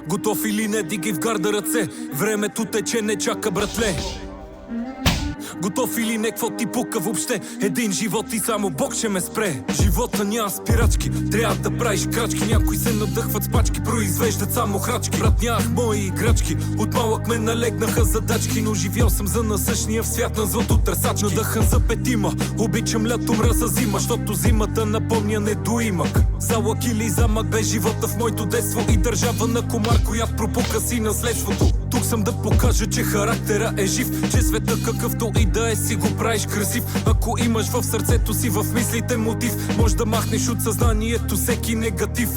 Готов или не, диги в гарда ръце. Времето тече, не чака, братле. Готов или не, какво ти пука въобще? Един живот и само Бог ще ме спре. Живота няма спирачки, трябва да правиш крачки. Някои се надъхват с пачки, произвеждат само храчки. Брат, нямах мои играчки, от малък ме налегнаха задачки. Но живял съм за насъщния в свят на злато търсачки. Надъхан за петима, обичам лято, мраза зима, защото зимата напомня недоимък. Залък или замък бе живота в моето детство и държава на комар, която пропука си наследството. Тук съм да покажа, че характера е жив, че света какъвто и да е си го правиш красив. Ако имаш в сърцето си, в мислите мотив, може да махнеш от съзнанието всеки негатив.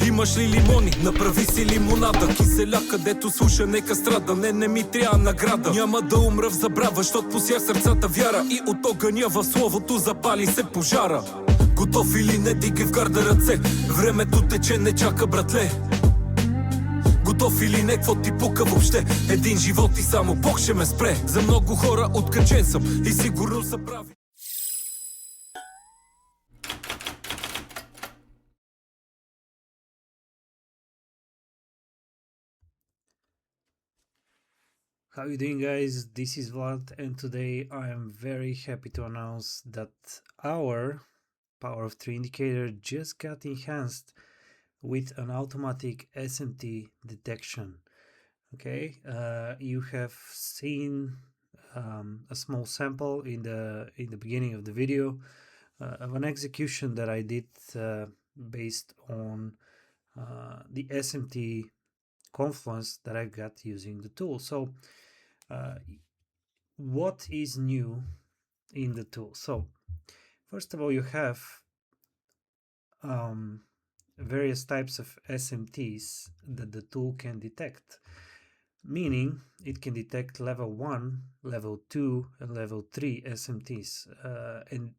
Имаш ли лимони? Направи си лимонада. Киселя, където слуша, нека страда. Не ми трябва награда. Няма да умра в забрава, защото посях сърцата вяра. И от огъня в словото запали се пожара. Готов или не, дигай в гарда ръце. Времето тече, не чака, братле. Готов или не, какво ти пука въобще? Един живот и само Бог ще ме спре. За много хора откачен съм и сигурно са прави. How you doing, guys? This is Vlad, and today I am very happy to announce that our Power of 3 indicator just got enhanced with an automatic SMT detection. Okay, you have seen a small sample in the beginning of the video of an execution that I did based on the SMT confluence that I got using the tool. So what is new in the tool? So first of all, you have various types of SMTs that the tool can detect, meaning it can detect level 1, level 2, and level 3 SMTs. And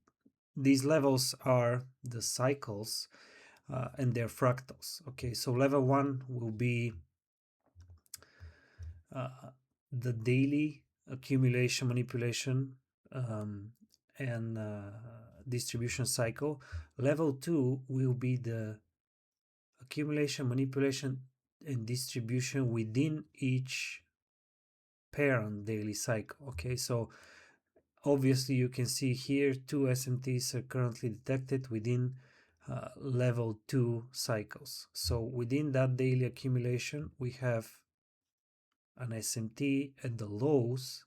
these levels are the cycles and their fractals. Okay, so level 1 will be the daily accumulation, manipulation, and distribution cycle. Level 2 will be the accumulation, manipulation, and distribution within each parent daily cycle. Okay, so obviously you can see here 2 SMTs are currently detected within level 2 cycles. So within that daily accumulation, we have an SMT at the lows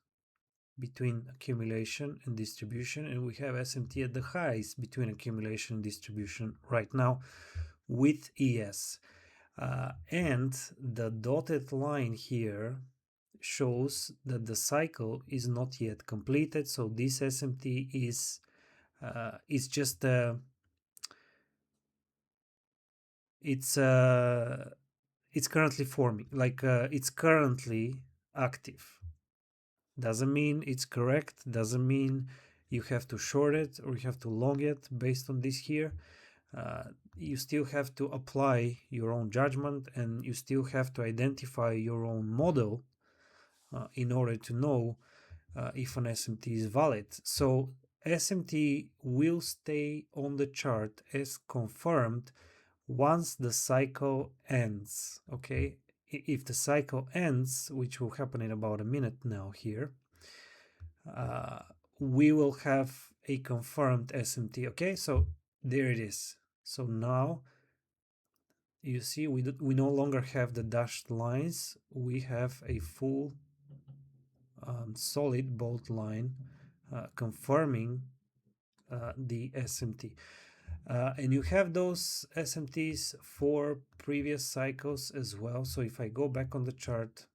between accumulation and distribution, and we have SMT at the highs between accumulation and distribution right now with ES. And the dotted line here shows that the cycle is not yet completed, so this SMT is just it's currently forming, like it's currently active. Doesn't mean it's correct, doesn't mean you have to short it or you have to long it based on this here. You still have to apply your own judgment, and you still have to identify your own model in order to know if an SMT is valid. So SMT will stay on the chart as confirmed once the cycle ends. Okay, if the cycle ends, which will happen in about a minute now here, we will have a confirmed SMT. Okay, so there it is. So now you see we no longer have the dashed lines, we have a full solid bold line confirming the SMT. And you have those SMTs for previous cycles as well. So if I go back on the chart,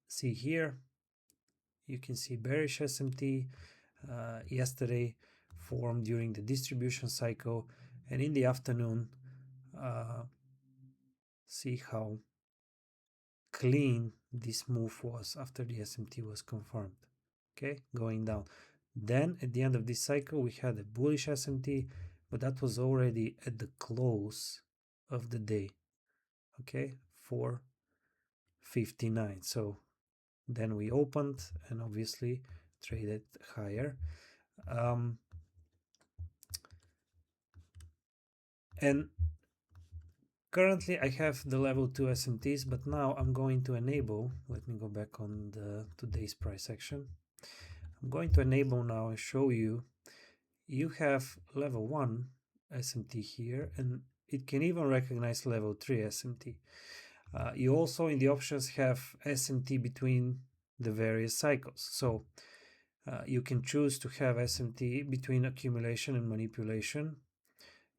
see here, you can see bearish SMT yesterday formed during the distribution cycle, and in the afternoon, see how clean this move was after the SMT was confirmed. Okay, going down. Then at the end of this cycle, we had a bullish SMT, but that was already at the close of the day. Okay, 4:59. So then we opened and obviously traded higher. And currently I have the level 2 SMTs, but now I'm going to enable, let me go back on the today's price section. I'm going to enable now and show you, you have level 1 SMT here, and it can even recognize level 3 SMT. You also in the options have SMT between the various cycles. So you can choose to have SMT between accumulation and manipulation.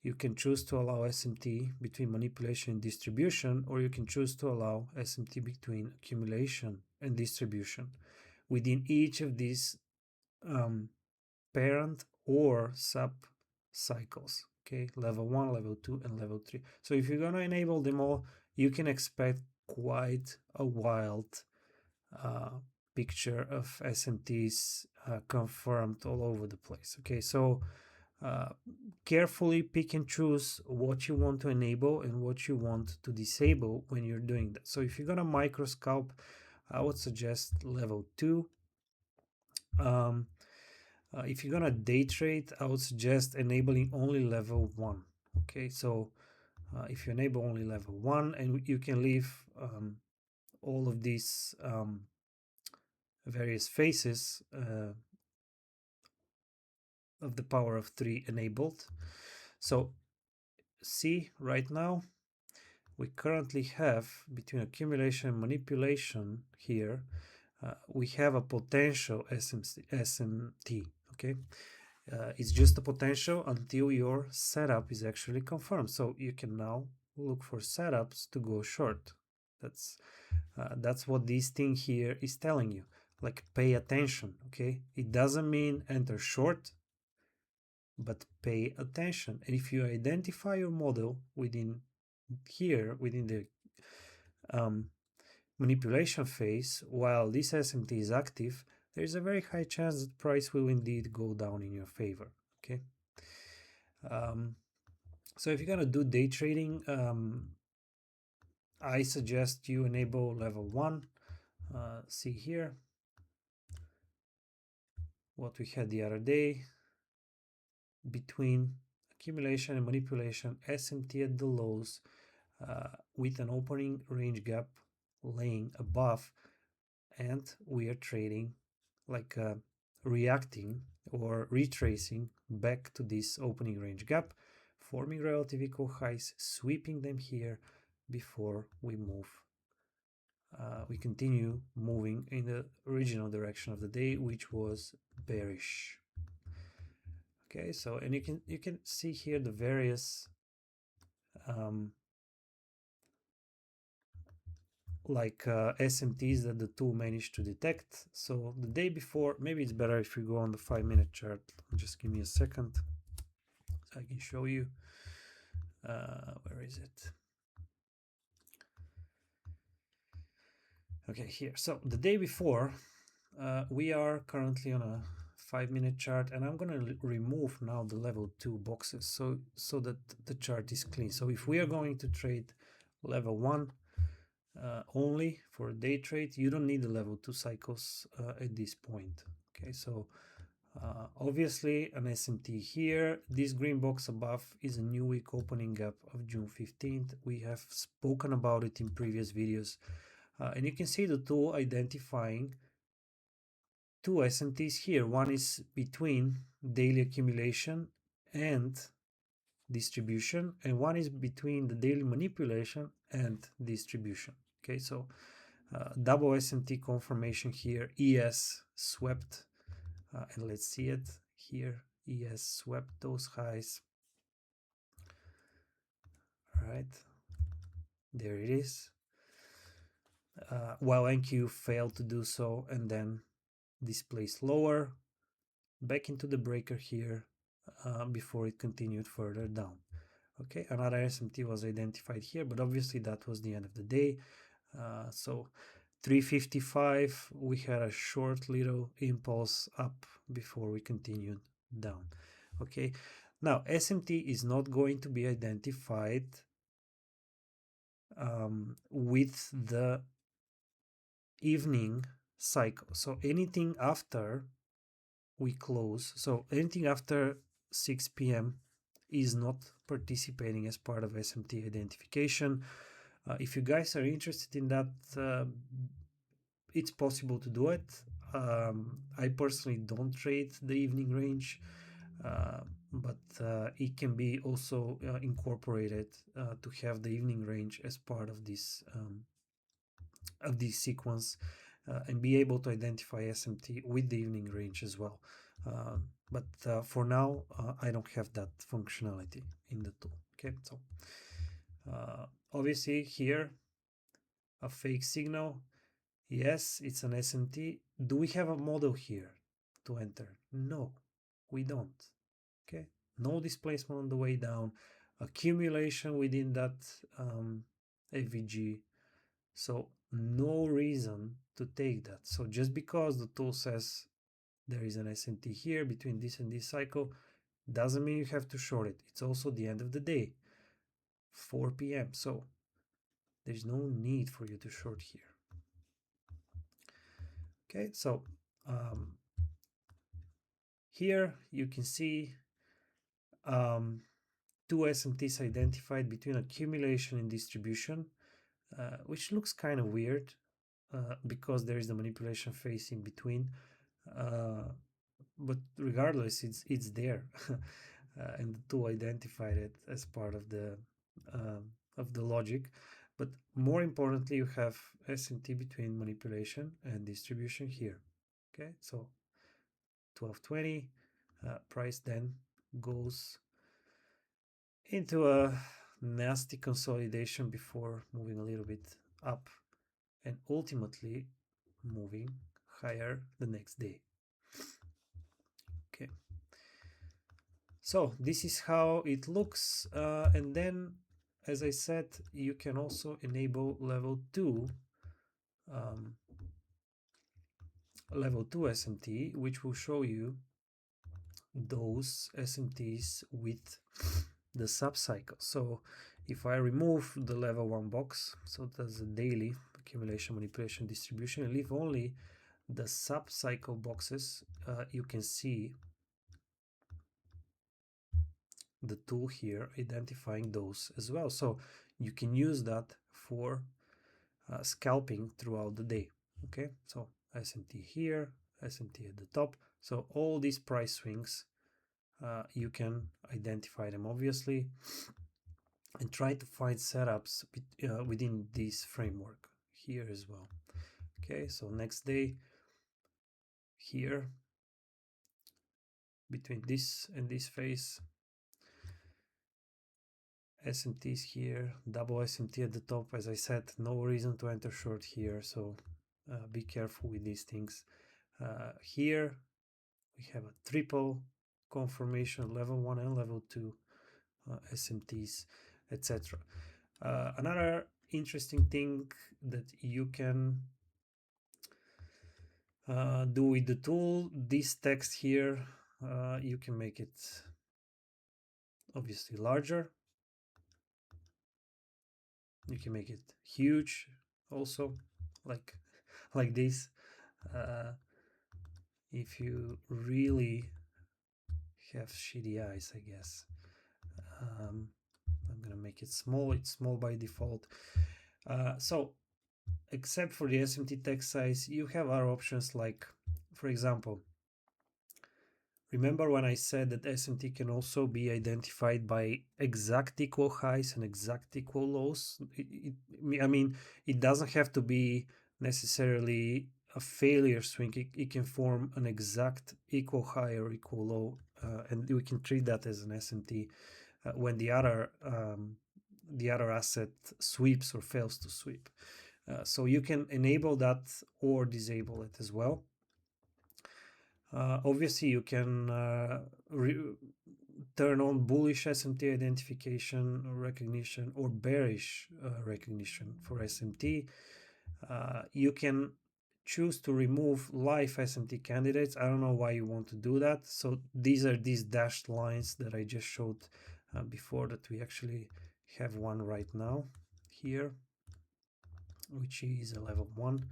You can choose to allow SMT between manipulation and distribution, or you can choose to allow SMT between accumulation and distribution within each of these parent or sub cycles. Okay, level 1, level 2, and level 3. So if you're gonna enable them all, you can expect quite a wild picture of SMTs confirmed all over the place. Okay, so carefully pick and choose what you want to enable and what you want to disable when you're doing that. So if you're gonna microscope, I would suggest level 2. If you're gonna day trade, I would suggest enabling only level 1. Okay, so if you enable only level 1, and you can leave all of these various phases of the power of 3 enabled. So see, right now we currently have between accumulation and manipulation here, we have a potential SMT. Okay, it's just a potential until your setup is actually confirmed. So you can now look for setups to go short. That's what this thing here is telling you. Like, pay attention. Okay, it doesn't mean enter short, but pay attention. And if you identify your model within here, within the manipulation phase, while this SMT is active, there is a very high chance that price will indeed go down in your favor. Okay. So if you're gonna do day trading, I suggest you enable level 1. See here what we had the other day between accumulation and manipulation, SMT at the lows with an opening range gap laying above, and we are trading like reacting or retracing back to this opening range gap, forming relative equal highs, sweeping them here before we move. We continue moving in the original direction of the day, which was bearish. Okay, so and you can see here the various SMTs that the tool managed to detect. So the day before, maybe it's better if you go on the 5-minute chart. Just give me a second so I can show you. Where is it? Okay, here. So the day before, we are currently on a 5-minute chart, and I'm gonna remove now the level 2 boxes so that the chart is clean. So if we are going to trade level 1 only for a day trade, you don't need the level 2 cycles at this point. Okay, so obviously an SMT here. This green box above is a new week opening gap of June 15th. We have spoken about it in previous videos, and you can see the tool identifying two SMTs here. One is between daily accumulation and distribution, and one is between the daily manipulation and distribution. Okay, so double SMT confirmation here. ES swept, and let's see it here. ES swept those highs. All right, there it is. While NQ failed to do so, and then displaced lower back into the breaker here before it continued further down. Okay, another SMT was identified here, but obviously that was the end of the day. So 355, we had a short little impulse up before we continued down. Okay, now SMT is not going to be identified with the evening cycle. So anything after we close, so anything after 6 p.m. is not participating as part of SMT identification. If you guys are interested in that, it's possible to do it. I personally don't trade the evening range, but it can be also incorporated to have the evening range as part of this sequence, and be able to identify SMT with the evening range as well. But for now, I don't have that functionality in the tool. Okay, so obviously here a fake signal. Yes, it's an SMT. Do we have a model here to enter? No, we don't. Okay, no displacement on the way down, accumulation within that AVG. So no reason to take that. So just because the tool says there is an SMT here between this and this cycle, doesn't mean you have to short it. It's also the end of the day, 4 p.m. So there's no need for you to short here. Okay, so here you can see two SMTs identified between accumulation and distribution, which looks kind of weird because there is the manipulation phase in between. But regardless, it's there, and the tool identified it as part of the logic. But more importantly, you have SMT between manipulation and distribution here. Okay, so 1220 price then goes into a nasty consolidation before moving a little bit up and ultimately moving higher the next day. Okay, so this is how it looks, and then, as I said, you can also enable level 2 SMT, which will show you those SMTs with the subcycle. So if I remove the level 1 box, so that's the daily accumulation manipulation distribution, and leave only the subcycle boxes, you can see the tool here identifying those as well. So you can use that for scalping throughout the day. Okay, so SMT here, SMT at the top. So all these price swings, you can identify them obviously and try to find setups within this framework here as well. Okay, so next day here, between this and this phase, SMTs here, double SMT at the top. As I said, no reason to enter short here, so be careful with these things. Here we have a triple confirmation, level 1 and level 2 SMTs, etc. Another interesting thing that you can do with the tool, this text here, you can make it obviously larger. You can make it huge also, like this. If you really have shitty eyes, I guess. I'm gonna make it small. It's small by default. So except for the SMT text size, you have other options like, for example, remember when I said that SMT can also be identified by exact equal highs and exact equal lows? I mean, it doesn't have to be necessarily a failure swing. It can form an exact equal high or equal low, and we can treat that as an SMT when the other asset sweeps or fails to sweep. So you can enable that or disable it as well. Obviously, you can turn on bullish SMT identification or recognition or bearish recognition for SMT. You can choose to remove live SMT candidates. I don't know why you want to do that. So these are these dashed lines that I just showed before, that we actually have one right now here, which is a level 1.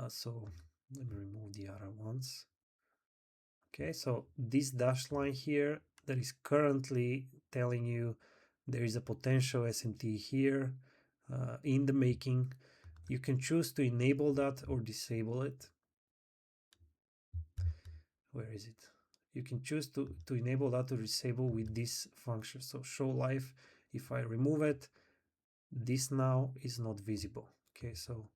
So let me remove the other ones. Okay, so this dashed line here that is currently telling you there is a potential SMT here in the making. You can choose to enable that or disable it. Where is it? You can choose to enable that or disable with this function. So show live, if I remove it, this now is not visible. Okay, so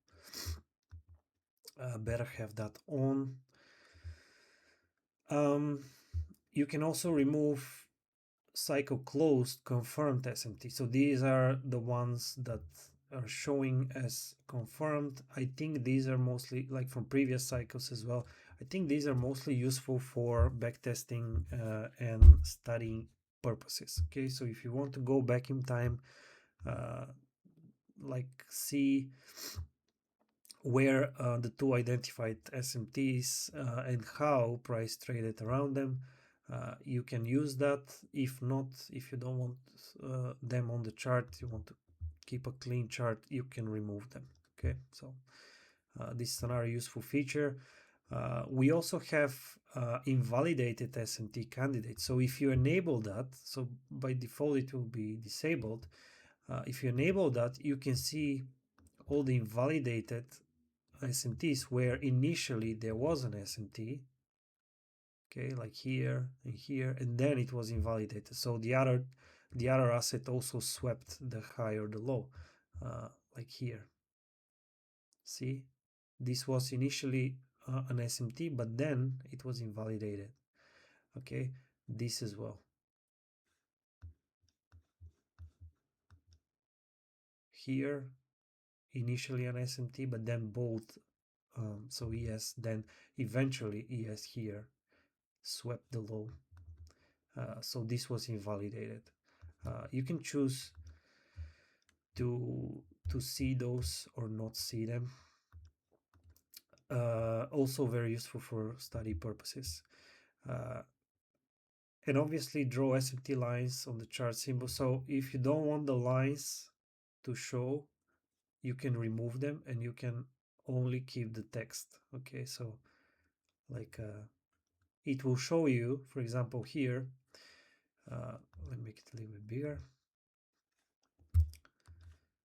better have that on. You can also remove cycle closed confirmed SMT. So these are the ones that are showing as confirmed. I think these are mostly like from previous cycles as well. I think these are mostly useful for backtesting and studying purposes. Okay, so if you want to go back in time, like see where the two identified SMTs and how price traded around them, you can use that. If not, if you don't want them on the chart, you want to keep a clean chart, you can remove them. Okay, so this is another useful feature. We also have invalidated SMT candidates. So if you enable that, so by default it will be disabled. If you enable that, you can see all the invalidated SMTs where initially there was an SMT, okay, like here and here, and then it was invalidated. So the other asset also swept the high or the low, like here. See, this was initially an SMT, but then it was invalidated. Okay, this as well. Here, initially an SMT, but then both. So ES, then eventually ES here swept the low. So this was invalidated. You can choose to see those or not see them. Also very useful for study purposes. And obviously draw SMT lines on the chart symbol. So if you don't want the lines to show, you can remove them and you can only keep the text. Okay, so like it will show you, for example, here, let me make it a little bit bigger.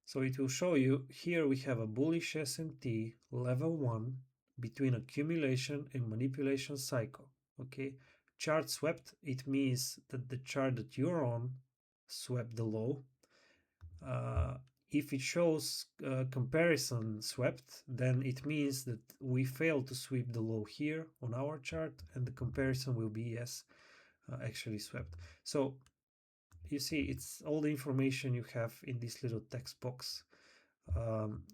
So it will show you here we have a bullish SMT level 1 between accumulation and manipulation cycle. Okay, chart swept, it means that the chart that you're on swept the low. If it shows comparison swept, then it means that we failed to sweep the low here on our chart, and the comparison will be yes, actually swept. So you see, it's all the information you have in this little text box.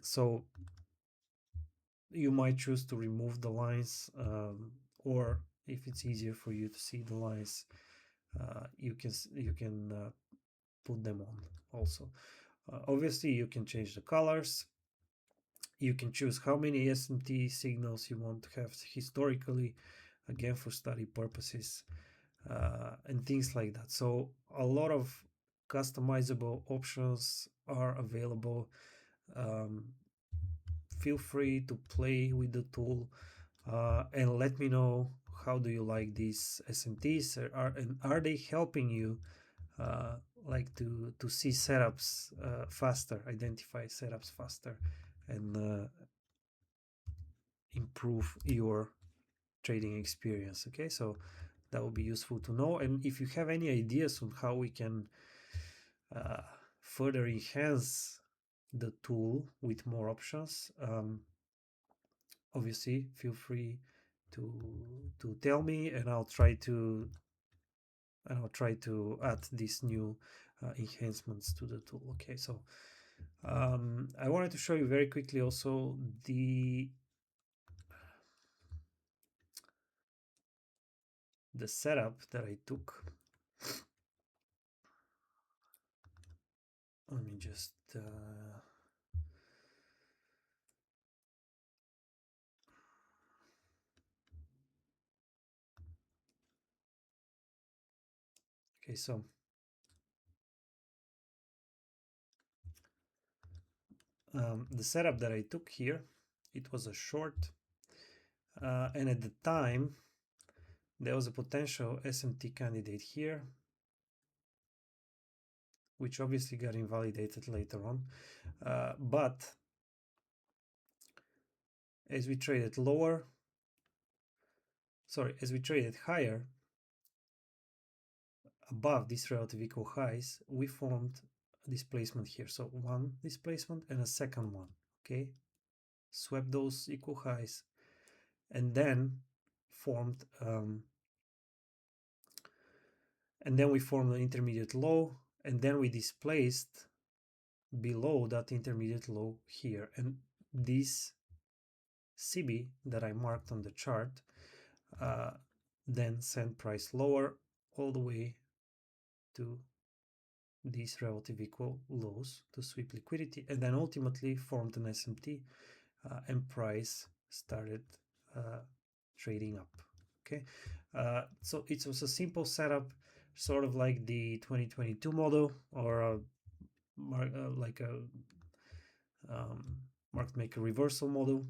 So you might choose to remove the lines, or if it's easier for you to see the lines, you can put them on also. Obviously, you can change the colors. You can choose how many SMT signals you want to have historically, again for study purposes, and things like that. So a lot of customizable options are available. Feel free to play with the tool and let me know how do you like these SMTs, are they helping you like to see setups faster, identify setups faster, and improve your trading experience. Okay, so that would be useful to know. And if you have any ideas on how we can further enhance the tool with more options, obviously feel free to tell me, and I'll try to add these new enhancements to the tool. Okay, so I wanted to show you very quickly also the setup that I took. Let me just okay, so the setup that I took here, it was a short, and at the time there was a potential SMT candidate here, which obviously got invalidated later on. But as we traded higher, above these relative equal highs, we formed a displacement here. So one displacement and a second one, okay? Swept those equal highs and then formed we formed an intermediate low, and then we displaced below that intermediate low here. And this CB that I marked on the chart then sent price lower all the way to these relative equal lows to sweep liquidity, and then ultimately formed an SMT, and price started trading up. Okay, so it was a simple setup, sort of like the 2022 model, or like a market maker reversal model,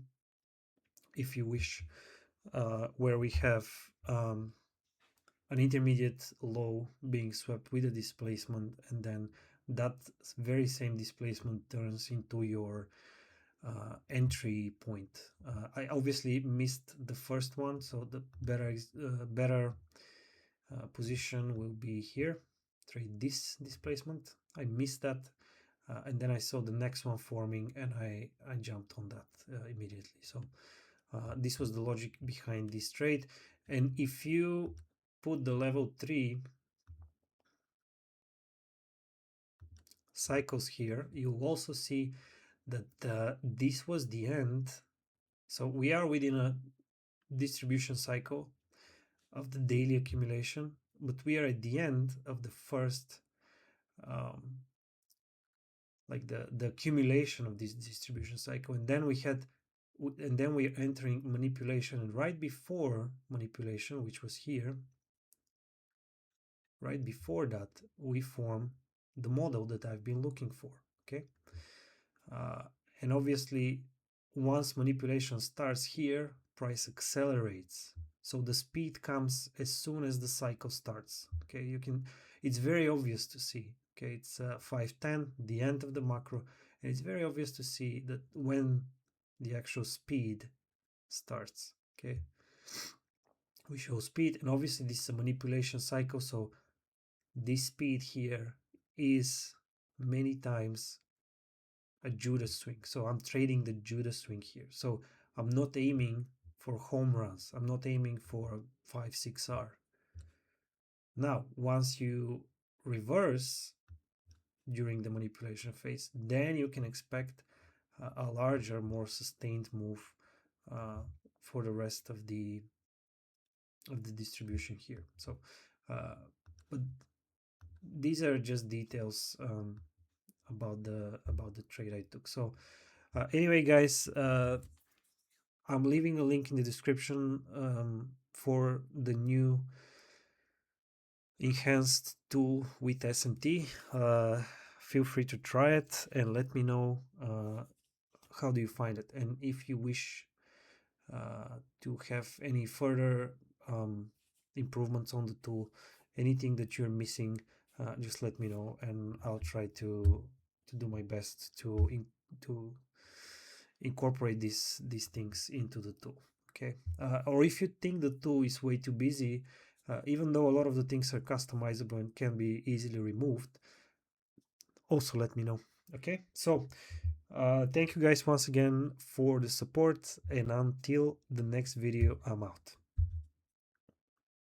if you wish, where we have an intermediate low being swept with a displacement, and then that very same displacement turns into your entry point. I obviously missed the first one, so the better position will be here. Trade this displacement. I missed that, and then I saw the next one forming, and I jumped on that immediately. So this was the logic behind this trade. And if you put the level 3 cycles here, you'll also see that this was the end. So we are within a distribution cycle of the daily accumulation, but we are at the end of the first like the accumulation of this distribution cycle, and then we're entering manipulation. And right before manipulation, which was here, right before that, we form the model that I've been looking for. Okay, and obviously once manipulation starts here, price accelerates. So the speed comes as soon as the cycle starts. Okay, it's very obvious to see. Okay, it's 5:10, the end of the macro, and it's very obvious to see that when the actual speed starts. Okay, we show speed, and obviously this is a manipulation cycle, so this speed here is many times a Judas swing. So I'm trading the Judas swing here. So I'm not aiming for home runs. I'm not aiming for 5-6R. Now, once you reverse during the manipulation phase, then you can expect a larger, more sustained move for the rest of the distribution here. So, but these are just details about the trade I took. So anyway, guys, I'm leaving a link in the description for the new enhanced tool with SMT. Feel free to try it and let me know how do you find it, and if you wish to have any further improvements on the tool, anything that you're missing, just let me know, and I'll try to do my best to incorporate these things into the tool. Okay, or if you think the tool is way too busy, even though a lot of the things are customizable and can be easily removed, also let me know. Okay, so thank you guys once again for the support, and until the next video, I'm out.